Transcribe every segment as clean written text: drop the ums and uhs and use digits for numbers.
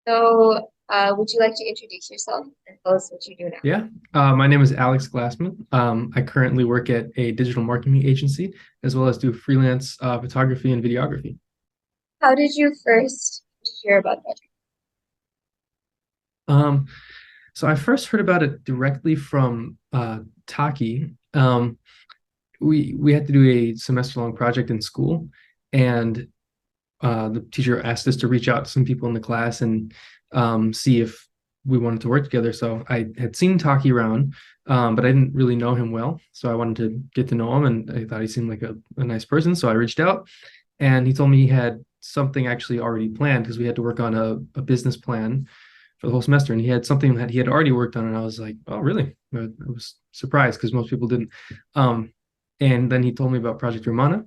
Would you like to introduce yourself and tell us what you do now? Yeah, my name is Alex Glassman. I currently work at a digital marketing agency as well as do freelance photography and videography. How did you first hear about that? Um, so I first heard about it directly from Taki. We had to do a semester-long project in school, and the teacher asked us to reach out to some people in the class and see if we wanted to work together. So I had seen Taki around, but I didn't really know him well. So I wanted to get to know him, and I thought he seemed like a nice person. So I reached out, and he told me he had something actually already planned because we had to work on a business plan for the whole semester, and he had something that he had already worked on, and I was like, "Oh, really?" I was surprised because most people didn't. Um, and then he told me about Project Romana,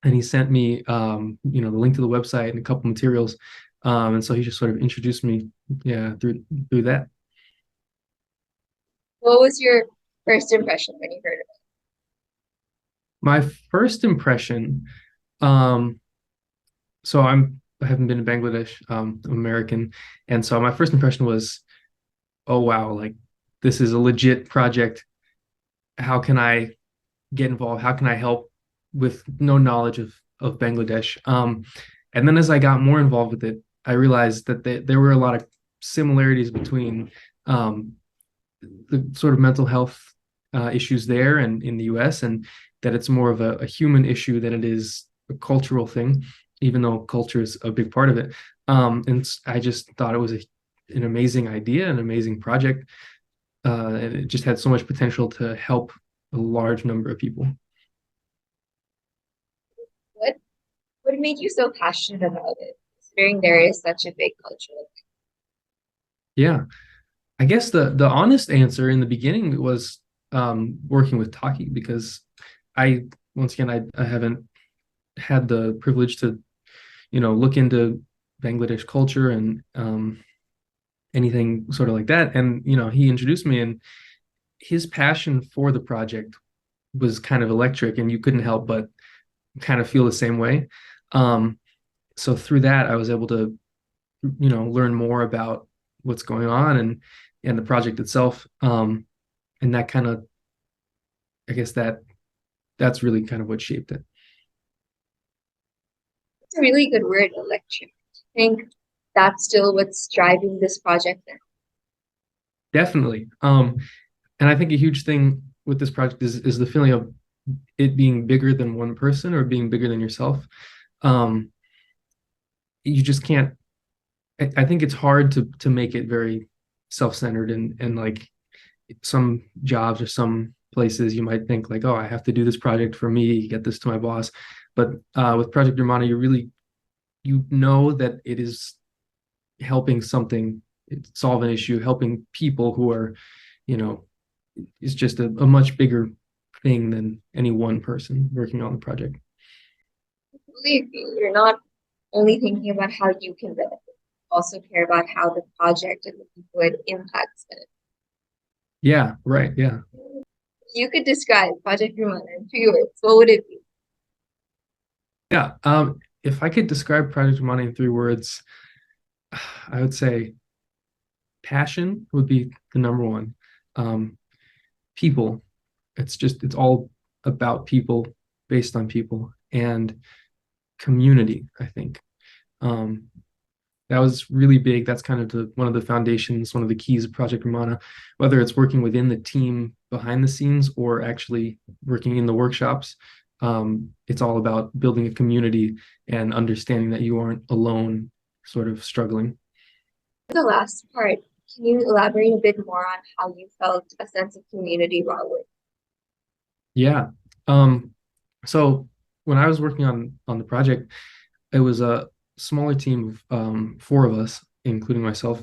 and he sent me the link to the website and a couple materials, and so he just sort of introduced me, yeah, through that. What was your first impression when you heard of My first impression, um so I haven't been to Bangladesh. I'm American, and so my first impression was, oh wow, like this is a legit project. How can I get involved? How can I help with no knowledge of Bangladesh? And then as I got more involved with it, I realized that there were a lot of similarities between um, the sort of mental health issues there and in the U.S., and that it's more of a human issue than it is a cultural thing, even though culture is a big part of it. And I just thought it was an amazing idea, an amazing project, and it just had so much potential to help a large number of people. what what made you so passionate about it, considering there is such a big cultural Yeah, I guess the honest answer in the beginning was working with Taki because I once again I haven't had the privilege to look into Bangladesh culture and anything sort of like that. And he introduced me, and his passion for the project was kind of electric, and you couldn't help but kind of feel the same way. Um, so through that, I was able to learn more about what's going on and the project itself. And that kind of, I guess that's really kind of what shaped it. It's a really good word, electric. I think that's still what's driving this project then. Definitely. And I think a huge thing with this project is the feeling of it being bigger than one person or being bigger than yourself. Um, you just can't. I think it's hard to make it very self-centered and like some jobs or some places you might think like, oh, I have to do this project for me, get this to my boss. But with Project Hermana, you know that it is helping something, solve an issue, helping people who are, you know, is just a much bigger thing than any one person working on the project. Believe me, you're not only thinking about how you can benefit, also care about how the project and the people it impacts benefit. Yeah, right. Yeah. If you could describe Project Rumana in 3 words, what would it be? Yeah. If I could describe Project Money in 3 words, I would say passion would be the number one. Um, People. It's all about people, based on people, and community, I think. Um, that was really big. That's kind of one of the foundations, one of the keys of Project Romana, whether it's working within the team behind the scenes or actually working in the workshops. It's all about building a community and understanding that you aren't alone, sort of struggling. The last part, can you elaborate a bit more on how you felt a sense of community while working? Yeah. Um, so when I was working on the project, it was a smaller team of four of us, including myself.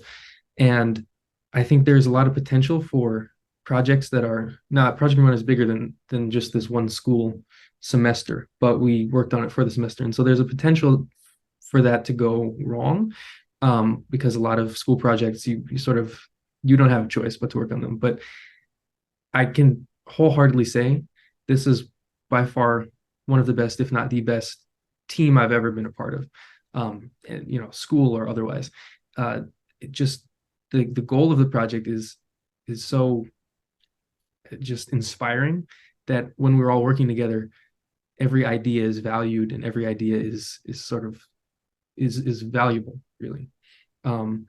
And I think there's a lot of potential for projects that are not Project One is bigger than just this one school semester, but we worked on it for the semester. And so there's a potential for that to go wrong, because a lot of school projects you sort of you don't have a choice but to work on them. But I can wholeheartedly say this is by far one of the best, if not the best, team I've ever been a part of, and, school or otherwise. it just the goal of the project is so just inspiring that when we're all working together, every idea is valued and every idea is sort of is valuable, really. Um,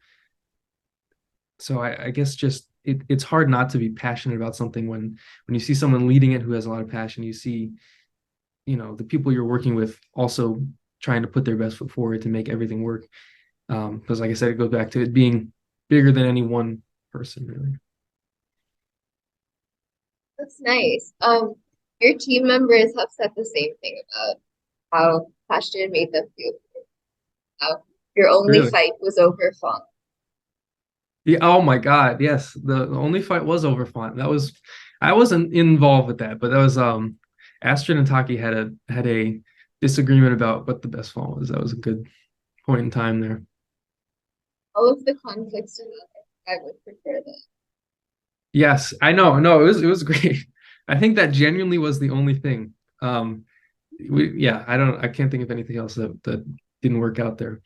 so I guess just it's hard not to be passionate about something when you see someone leading it who has a lot of passion. You see, the people you're working with also trying to put their best foot forward to make everything work. Because like I said, it goes back to it being bigger than any one person, really. That's nice. Your team members have said the same thing about how passionate made them feel. How your only Really? fight was over font. Yeah. Oh my God. Yes. The only fight was over font. I wasn't involved with that, but that was Astrid and Taki had a disagreement about what the best font was. That was a good point in time there. All of the conflicts in that, I would prefer that. Yes, I know. No, it was great. I think that genuinely was the only thing. Yeah, I can't think of anything else that didn't work out there.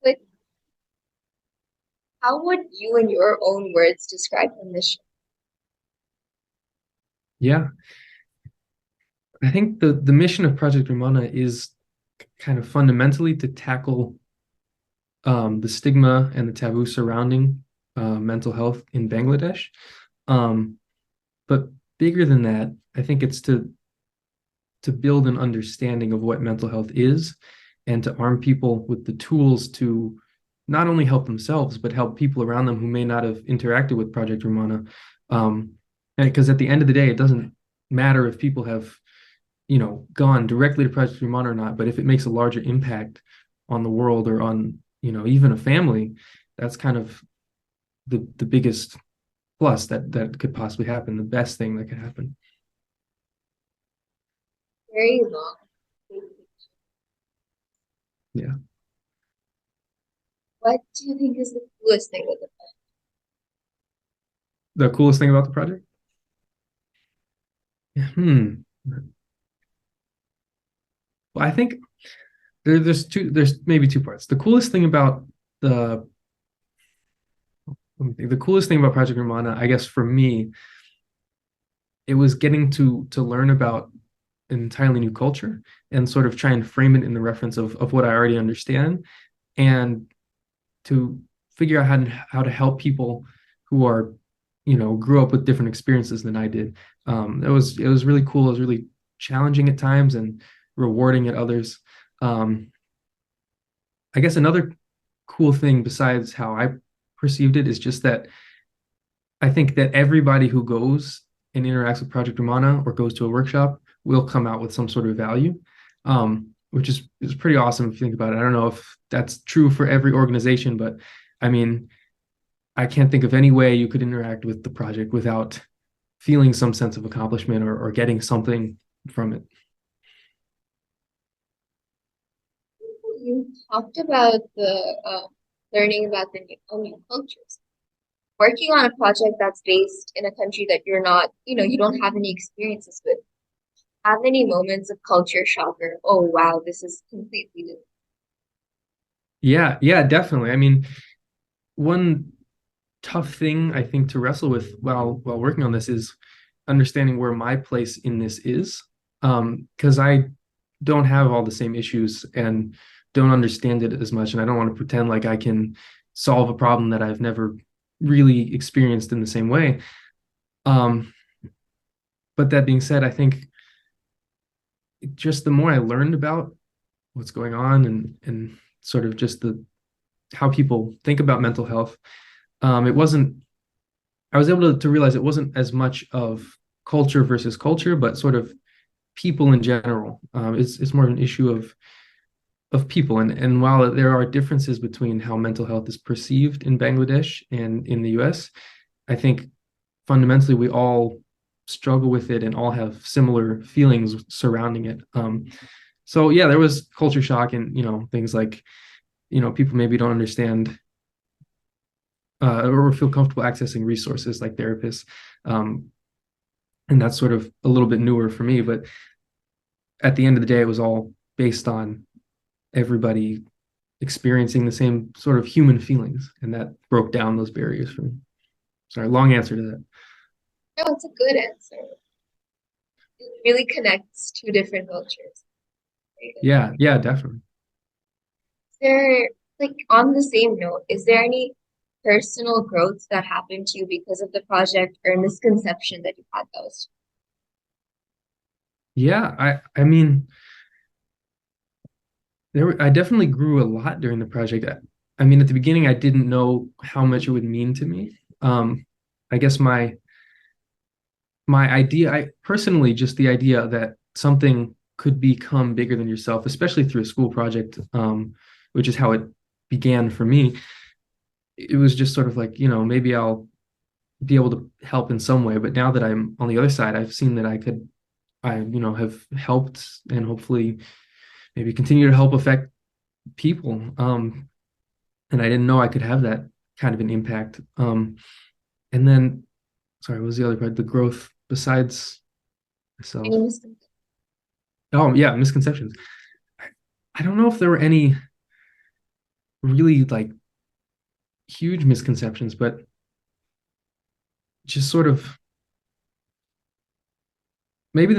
Like, how would you, in your own words, describe the mission? Yeah, I think the mission of Project Ramana is kind of fundamentally to tackle the stigma and the taboo surrounding mental health in Bangladesh. Um, but bigger than that, I think it's to build an understanding of what mental health is and to arm people with the tools to not only help themselves, but help people around them who may not have interacted with Project Romana. And because at the end of the day, it doesn't matter if people have, gone directly to Project Romana or not, but if it makes a larger impact on the world or on, even a family, that's kind of the biggest plus that could possibly happen, the best thing that could happen. Very long. Yeah. What do you think is the coolest thing with it? The coolest thing about the project? Hmm. Well, I think there's maybe two parts. The the coolest thing about Project Romana, I guess for me, it was getting to learn about an entirely new culture and sort of try and frame it in the reference of what I already understand and to figure out how to help people who are, grew up with different experiences than I did. It was really cool. It was really challenging at times and rewarding at others. Um, I guess another cool thing besides how I perceived it is just that I think that everybody who goes and interacts with Project Romana or goes to a workshop will come out with some sort of value, which is pretty awesome if you think about it. I don't know if that's true for every organization, but I mean, I can't think of any way you could interact with the project without feeling some sense of accomplishment or getting something from it. You talked about the learning about the new cultures. Working on a project that's based in a country that you're not, you don't have any experiences with. Have any moments of culture shock or, oh wow, this is completely different. Yeah, yeah, definitely. I mean, one tough thing I think to wrestle with while working on this is understanding where my place in this is. Because I don't have all the same issues and don't understand it as much, and I don't want to pretend like I can solve a problem that I've never really experienced in the same way. Um, but that being said, I think just the more I learned about what's going on and sort of just the how people think about mental health, it wasn't I was able to realize it wasn't as much of culture versus culture, but sort of people in general. It's more of an issue of people. And while there are differences between how mental health is perceived in Bangladesh and in the US, I think fundamentally we all struggle with it and all have similar feelings surrounding it. So yeah, there was culture shock and things like people maybe don't understand or feel comfortable accessing resources like therapists. Um, and that's sort of a little bit newer for me, but at the end of the day, it was all based on everybody experiencing the same sort of human feelings, and that broke down those barriers for me. Sorry, long answer to that. No, it's a good answer. It really connects two different cultures. Very good. Yeah, yeah, definitely. Is there, like, on the same note, is there any personal growth that happened to you because of the project or misconception that you had that was Yeah, I mean, I definitely grew a lot during the project. I mean, at the beginning, I didn't know how much it would mean to me. I guess my idea, I personally just the idea that something could become bigger than yourself, especially through a school project, which is how it began for me. It was just sort of like, maybe I'll be able to help in some way. But now that I'm on the other side, I've seen that have helped and hopefully maybe continue to help affect people. And I didn't know I could have that kind of an impact. And then, sorry, what was the other part? The growth besides any myself. misconception? Oh, yeah, misconceptions. I, I don't know if there were any really like huge misconceptions, but just sort of maybe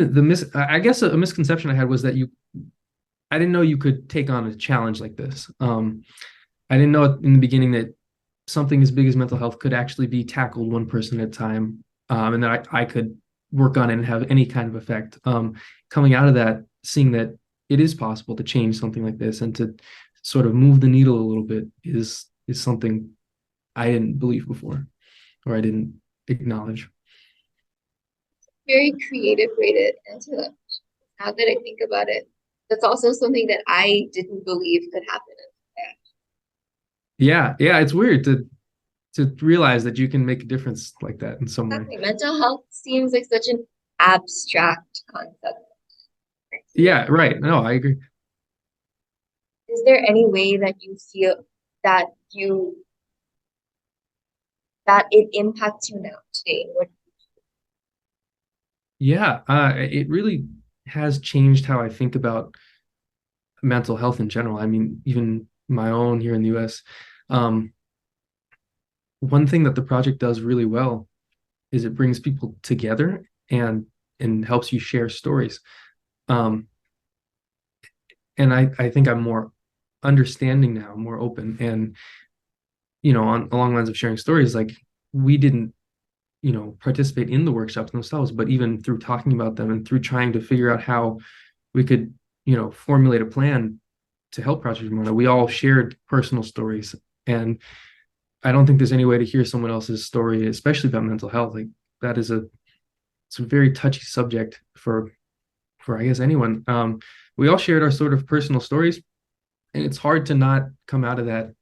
I guess a misconception I had was that I didn't know you could take on a challenge like this. I didn't know in the beginning that something as big as mental health could actually be tackled one person at a time, and that I could work on it and have any kind of effect. Coming out of that, seeing that it is possible to change something like this and to sort of move the needle a little bit is something I didn't believe before or I didn't acknowledge. Very creative way to answer that. Now that I think about it, that's also something that I didn't believe could happen. Yeah, yeah, it's weird to realize that you can make a difference like that in some way. Exactly. Mental health seems like such an abstract concept. Yeah, right. No, I agree. Is there any way that you feel that you that it impacts you now today? What Yeah, it really has changed how I think about mental health in general. I mean, even my own here in the US. Um, one thing that the project does really well is it brings people together and helps you share stories. Um, and I think I'm more understanding now, more open, and on along the lines of sharing stories, like we didn't participate in the workshops themselves, but even through talking about them and through trying to figure out how we could formulate a plan to help Project Ramona, we all shared personal stories. And I don't think there's any way to hear someone else's story, especially about mental health. Like that is it's a very touchy subject for I guess anyone. We all shared our sort of personal stories, and it's hard to not come out of that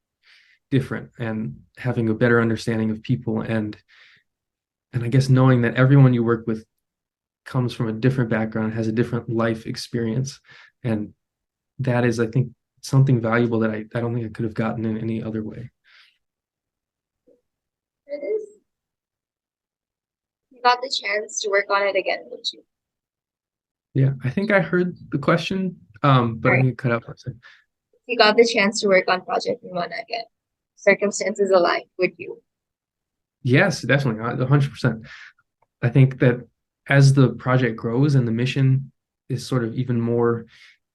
different and having a better understanding of people and I guess knowing that everyone you work with comes from a different background, has a different life experience. And that is, I think, something valuable that I don't think I could have gotten in any other way. it is? You got the chance to work on it again, would you? Yeah, I think I heard the question, but I Right. think it cut out for a second. If you got the chance to work on Project Lumana again, circumstances aligned, would you? Yes, definitely, 100%. I think that as the project grows and the mission is sort of even more,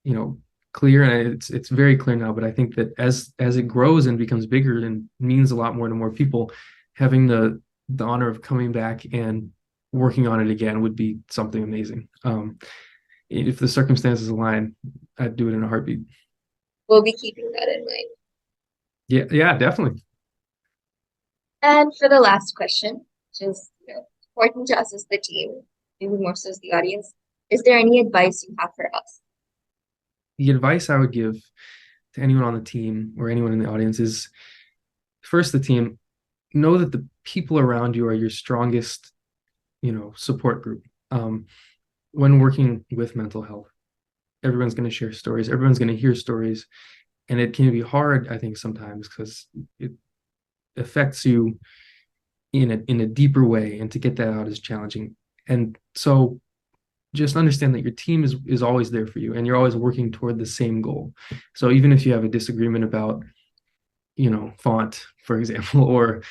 you know, clear, and it's very clear now, but I think that as it grows and becomes bigger and means a lot more to more people, having the honor of coming back and working on it again would be something amazing. If the circumstances align, I'd do it in a heartbeat. We'll be keeping that in mind. Yeah, yeah, definitely. And for the last question, which is important to us as the team, maybe more so as the audience, is there any advice you have for us? The advice I would give to anyone on the team or anyone in the audience is first the team, know that the people around you are your strongest, support group. When working with mental health, everyone's going to share stories, everyone's going to hear stories, and it can be hard, I think, sometimes because it affects you in a deeper way, and to get that out is challenging. And so just understand that your team is always there for you and you're always working toward the same goal. So even if you have a disagreement about, font, for example, or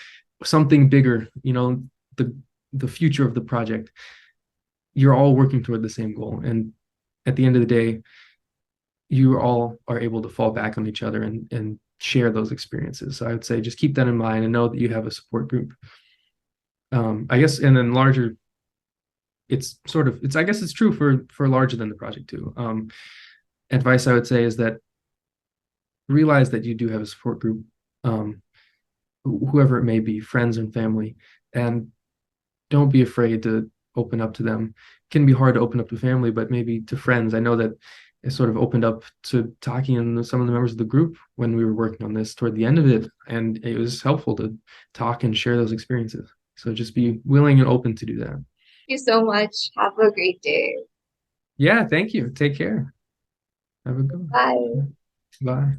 something bigger, the the future of the project, you're all working toward the same goal. And at the end of the day, you all are able to fall back on each other and share those experiences. So I would say just keep that in mind and know that you have a support group. I guess, and then larger, I guess it's true for larger than the project too. Advice I would say is that realize that you do have a support group, um, whoever it may be, friends and family, and don't be afraid to open up to them. It can be hard to open up to family, but maybe to friends. I know that it sort of opened up to talking to some of the members of the group when we were working on this toward the end of it, and it was helpful to talk and share those experiences. So just be willing and open to do that. Thank you so much. Have a great day. Yeah, thank you. Take care. Have a good one. Bye. Bye.